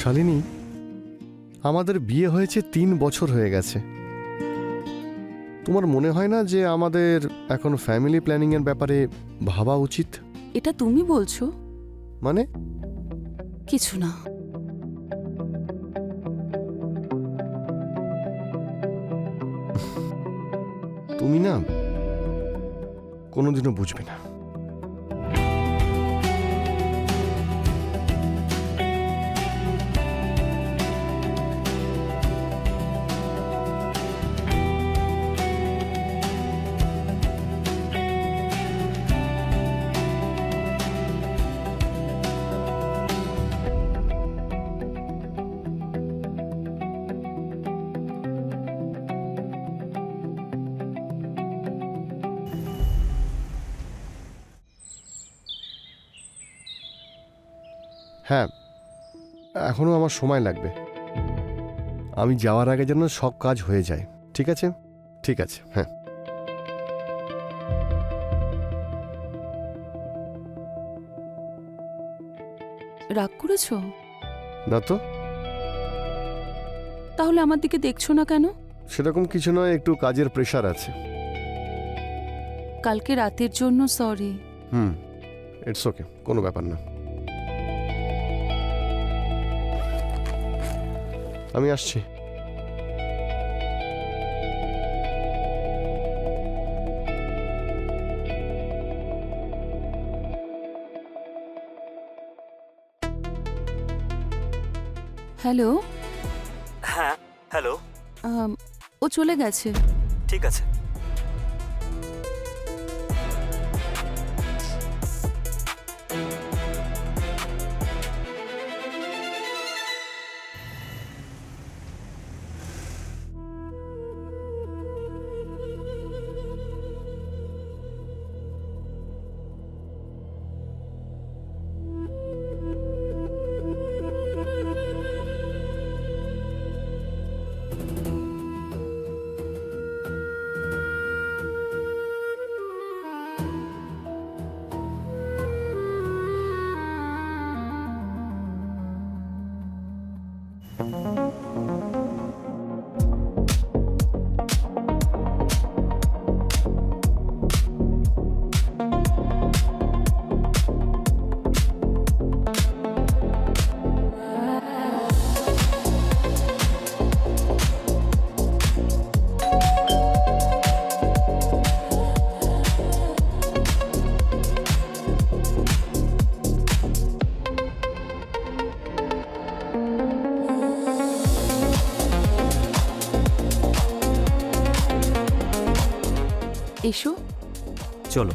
শালিনী, আমাদের বিয়ে হয়েছে 3 বছর হয়ে গেছে। তোমার মনে হয় না যে আমাদের এখন ফ্যামিলি প্ল্যানিং এর ব্যাপারে ভাবা উচিত? এটা তুমি বলছো? মানে কিছু না। তুমি না কোনোদিনও বুঝবে না। হ্যাঁ, এখনো আমার সময় লাগবে। আমি যাওয়ার আগে যেন সব কাজ হয়ে যায়। ঠিক আছে? ঠিক আছে, হ্যাঁ। রাগ করেছো? না তো, তাহলে আমার দিকে দেখছো না কেন? সেরকম কিছু নয়, একটু কাজের প্রেশার আছে। কালকে রাতের জন্য সরি। ইটস ওকে, কোনো ব্যাপার না। আমি আসছি। হ্যালো। হ্যাঁ, হ্যালো। ও চলে গেছে। ঠিক আছে। এসো। চলো।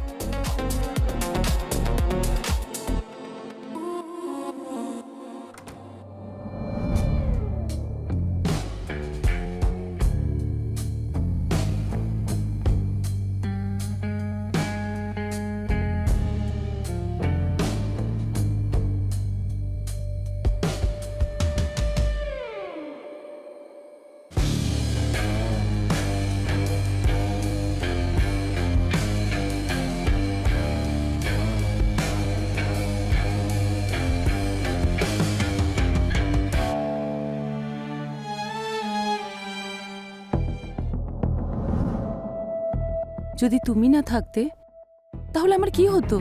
যদি তুমি না থাকতে তাহলে আমার কি হতো?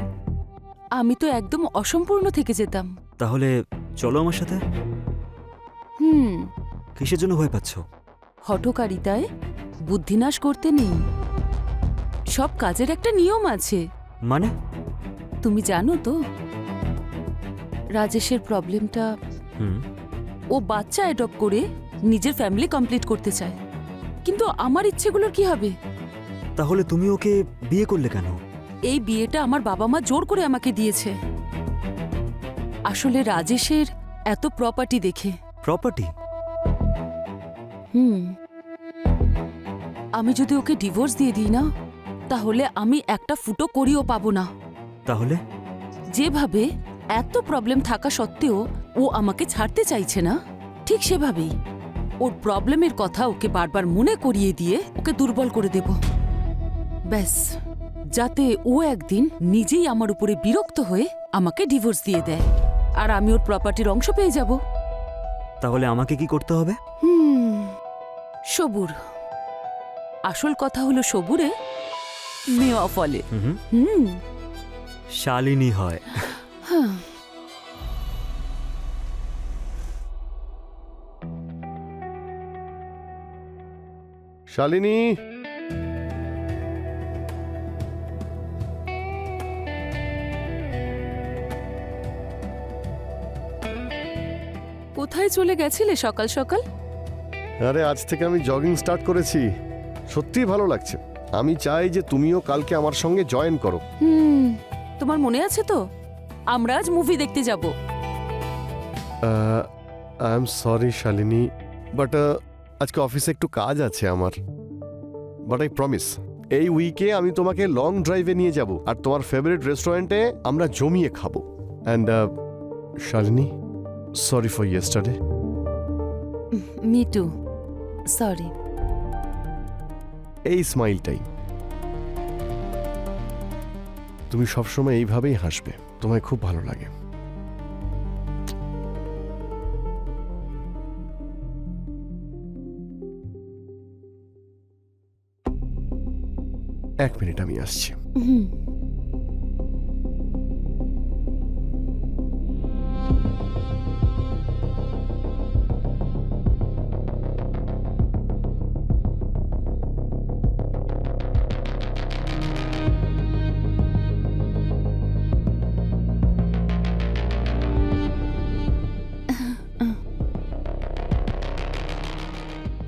আমি তো একদম অসম্পূর্ণ থেকে যেতাম। তাহলে চলো আমার সাথে। কিসের জন্য ভয় পাচ্ছ? হঠকারিতায় বুদ্ধিনাশ করতে নেই। সব কাজের একটা নিয়ম আছে। মানে? তুমি জানো তো রাজেশের প্রবলেমটা। ও বাচ্চা অ্যাডপ্ট করে নিজের ফ্যামিলি কমপ্লিট করতে চায়, কিন্তু আমার ইচ্ছেগুলোর কি হবে? তাহলে তুমি ওকে বিয়ে করলে কেন? এই বিয়েটা আমার বাবা মা জোর করে আমাকে দিয়েছে। আসলে রাজেশের এত প্রপার্টি দেখে। প্রপার্টি? আমি যদি ওকে ডিভোর্স দিয়ে দিই না, তাহলে আমি একটা ফুটো করিও পাবো না। তাহলে? যেভাবে এত প্রবলেম থাকা সত্ত্বেও ও আমাকে ছাড়তে চাইছে না, ঠিক সেভাবেই ওর প্রবলেমের কথা ওকে বারবার মনে করিয়ে দিয়ে ওকে দুর্বল করে দেব। ব্যাস, যাতে ও একদিন নিজেই আমার উপরে বিরক্ত হয়ে আমাকে ডিভোর্স দিয়ে দেয়, আর আমি ওর প্রপার্টির অংশ পেয়ে যাব। তাহলে আমাকে কি করতে হবে? সবুর। আসল কথা হলো সবুরে মেওয়া ফলে। হুম, শালিনী হয়। শালিনী, কোথায় চলে গেছিলে সকাল সকাল? আরে আজ থেকে আমি জগিং স্টার্ট করেছি, সত্যিই ভালো লাগছে। আমি চাই যে তুমিও কালকে আমার সঙ্গে জয়েন করো। তোমার মনে আছে তো আমরা আজ মুভি দেখতে যাব। I am sorry Shalini, but আজকে অফিসে একটু কাজ আছে আমার। বাট আই প্রমিস, এই উইকে আমি তোমাকে লং ড্রাইভে নিয়ে যাব আর তোমার ফেভারিট রেস্টুরেন্টে আমরা জমিয়ে খাবো। And Shalini, sorry for yesterday. Me two, sorry. এই স্মাইলটাই, তুমি সবসময় এইভাবেই হাসবে, তোমায় খুব ভালো লাগে। এক মিনিট, আমি আসছি।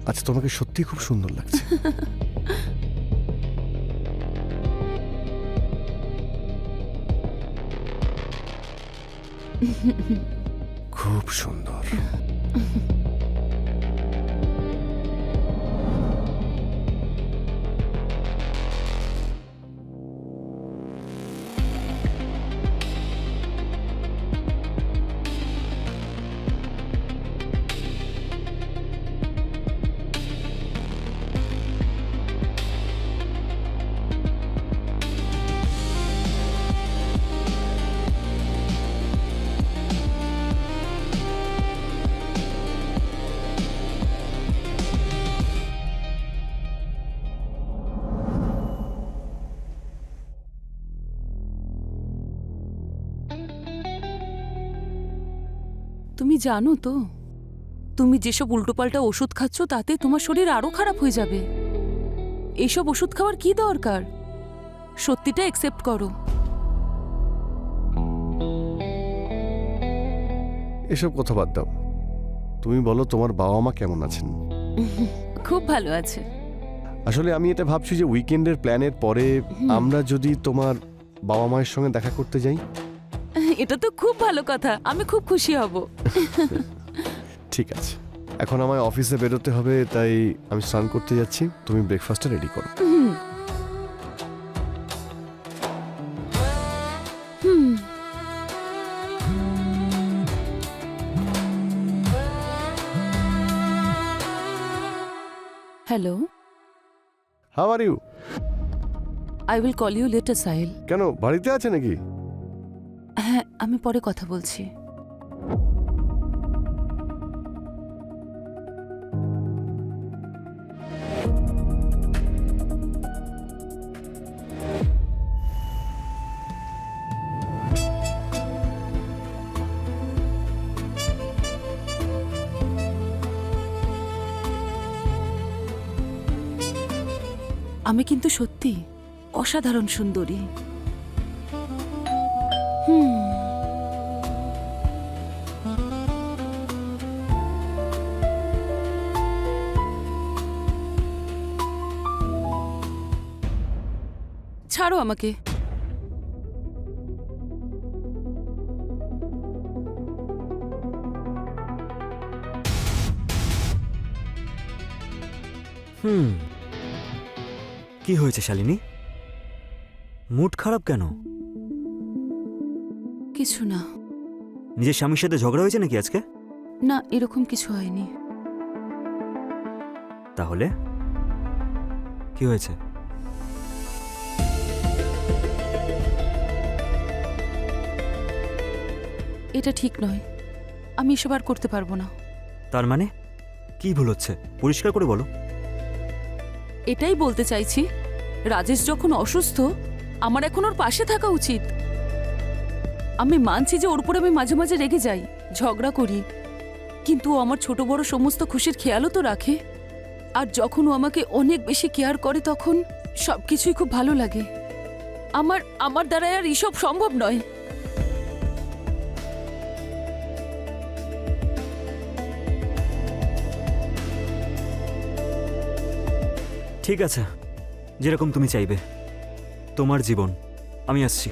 আচ্ছা, তোমাকে সত্যি খুব সুন্দর লাগছে। খুব সুন্দর। তুমি জানো তো, তুমি যেসব উল্টোপাল্টা ওষুধ খাচ্ছ তাতে তোমার শরীর আরো খারাপ হয়ে যাবে। এইসব ওষুধ খাওয়ার কি দরকার? সত্যিটা অ্যাকসেপ্ট করো। এসব কথা বাদ দাও, তুমি বলো তোমার বাবা মা কেমন আছেন? খুব ভালো আছে। আসলে আমি এটা ভাবছি যে উইকেন্ডের প্ল্যানের পরে আমরা যদি তোমার বাবা মায়ের সঙ্গে দেখা করতে যাই। এটা তো খুব ভালো কথা, আমি খুব খুশি হব। ঠিক আছে, এখন আমায় অফিসে বেরোতে হবে, তাই আমি স্নান করতে যাচ্ছি। তুমি ব্রেকফাস্টটা রেডি করো। Hello, how are you? I will call you later Sahil. কেন, বাড়িতে আছে নাকি? হ্যাঁ, আমি পরে কথা বলছি। আমি কিন্তু সত্যি অসাধারণ সুন্দরী। ছাড়ো আমাকে। কি হয়েছে শালিনী? মুড খারাপ কেন? কিছু না। নিজের স্বামীর সাথে ঝগড়া হয়েছে নাকি আজকে? না, এরকম কিছু হয়নি। তাহলে কি হয়েছে? এটা ঠিক নয়, আমি এসব আর করতে পারবো না। তার মানে কি ভুল হচ্ছে পরিষ্কার করে বলো। এটাই বলতে চাইছি, রাজেশ যখন অসুস্থ আমার এখন ওর পাশে থাকা উচিত। আমি মানছি যে ওর উপর আমি মাঝে মাঝে রেগে যাই, ঝগড়া করি, কিন্তু ও আমার ছোট বড় সমস্ত খুশির খেয়ালও তো রাখে। আর যখন ও আমাকে অনেক বেশি কেয়ার করে তখন সবকিছুই খুব ভালো লাগে। আমার দ্বারা আর এসব সম্ভব নয়। ঠিক আছে, যেরকম তুমি চাইবে, তোমার জীবন। আমি আসছি।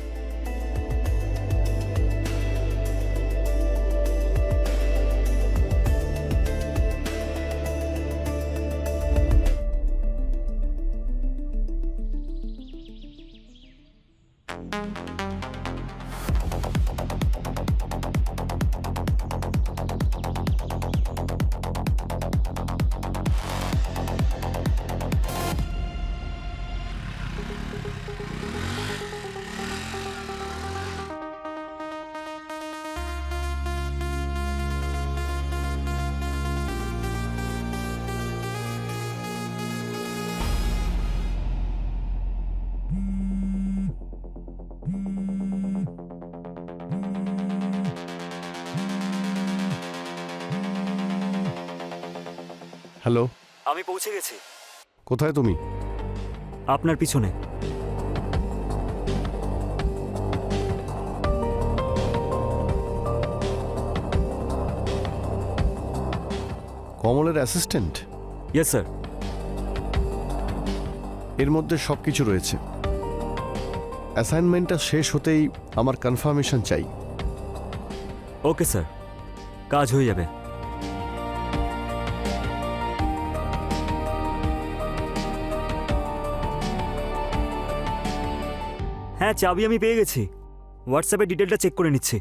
হ্যালো, আমি পৌঁছে গেছি। কোথায় তুমি? আপনার পিছনে। কমলের অ্যাসিস্ট্যান্ট? Yes sir. এর মধ্যে সব কিছু রয়েছে। অ্যাসাইনমেন্টটা শেষ হতেই আমার কনফার্মেশন চাই। ওকে স্যার, কাজ হয়ে যাবে। হ্যাঁ, চাবি আমি পেয়ে গেছি। হোয়াটসঅ্যাপে ডিটেলটা চেক করে নিচ্ছি।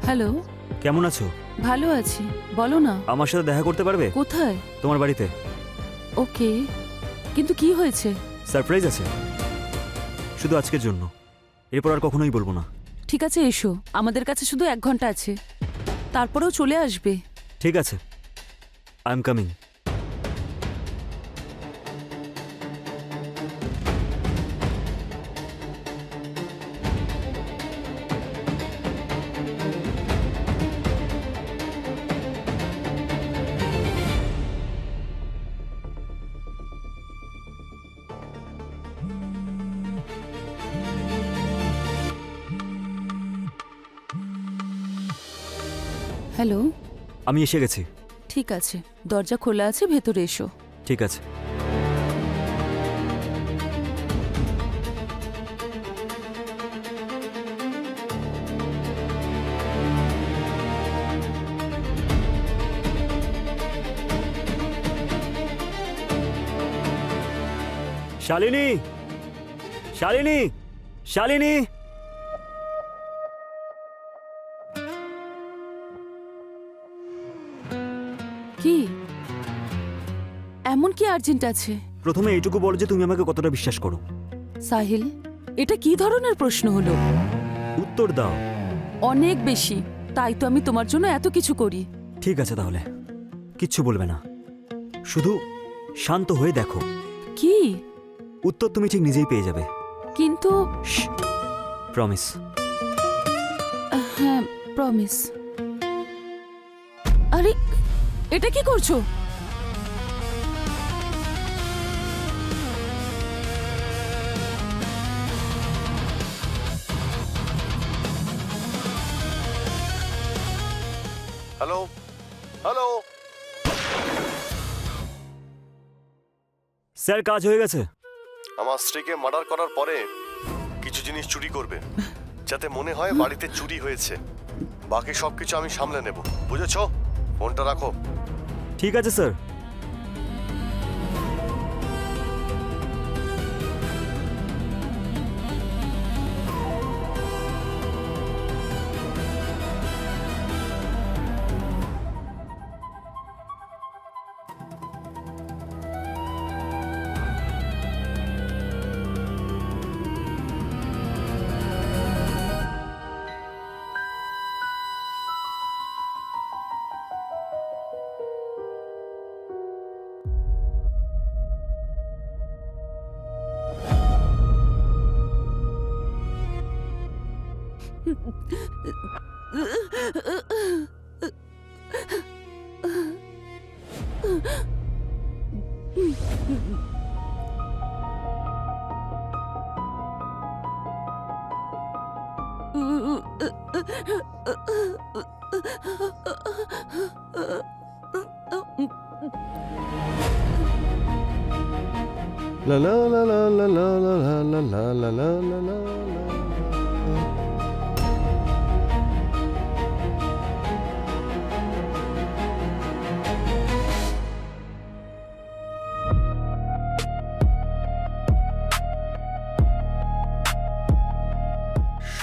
হ্যালো, কেমন আছো? ভালো আছি, বলো না। আমার সাথে দেখা করতে পারবে? কোথায়? তোমার বাড়িতে। ওকে, কিন্তু কি হয়েছে? সারপ্রাইজ আছে, শুধু আজকের জন্য। এরপর আর কখনোই বলবো না। ঠিক আছে, এসো। আমাদের কাছে শুধু 1 ঘন্টা আছে, তারপরেও চলে আসবে। ঠিক আছে, আই এম কামিং। হ্যালো, আমি এসে গেছি। ঠিক আছে, দরজা খোলা আছে, ভেতরে এসো। ঠিক আছে। শালিনী, শালিনী, শালিনী। কি এমন কি আর্জেন্ট আছে? প্রথমে এইটুকু বলো যে তুমি আমাকে কতটা বিশ্বাস করো। সাহিল, এটা কি ধরনের প্রশ্ন হলো? উত্তর দাও। অনেক বেশি, তাই তো আমি তোমার জন্য এত কিছু করি। ঠিক আছে, তাহলে কিচ্ছু বলবে না, শুধু শান্ত হয়ে দেখো। কি? উত্তর তুমি ঠিক নিজেই পেয়ে যাবে। কিন্তু প্রমিস। হ্যাঁ, প্রমিস। আরে, এটা কি করছো? Hello, hello. স্যার, কাজ হয়ে গেছে। আমার স্ত্রীকে মার্ডার করার পরে কিছু জিনিস চুরি করবে, যাতে মনে হয় বাড়িতে চুরি হয়েছে। বাকি সবকিছু আমি সামলে নেব, বুঝেছো? ফোনটা রাখো। ঠিক আছে স্যার। লা লা লা লা লা লা লা লা লা লা লা লা লা।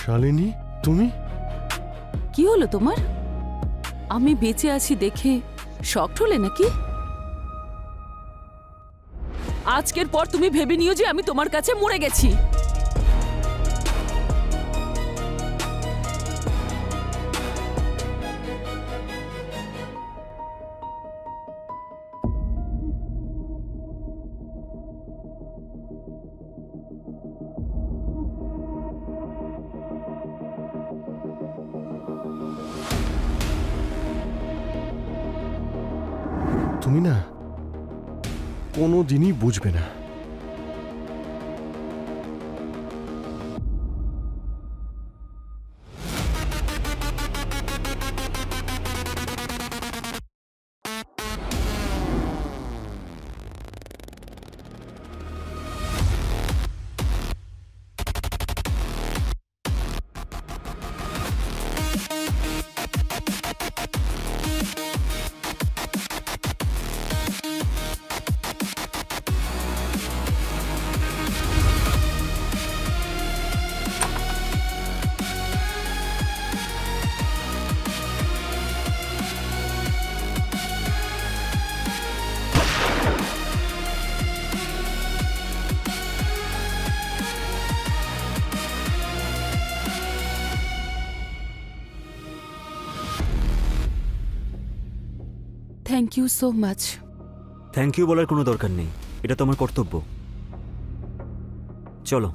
শালিনী, তুমি? কি হলো তোমার? আমি বেঁচে আছি দেখে শকড হলে নাকি? আজকের পর তুমি ভেবে নিও যে আমি তোমার কাছে মরে গেছি। তুমি না কোনো দিনই বুঝবে না। Thank you so much. Thank you বলার কোনো দরকার নেই, এটা তো আমার কর্তব্য। চলো,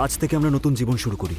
আজ থেকে আমরা নতুন জীবন শুরু করি।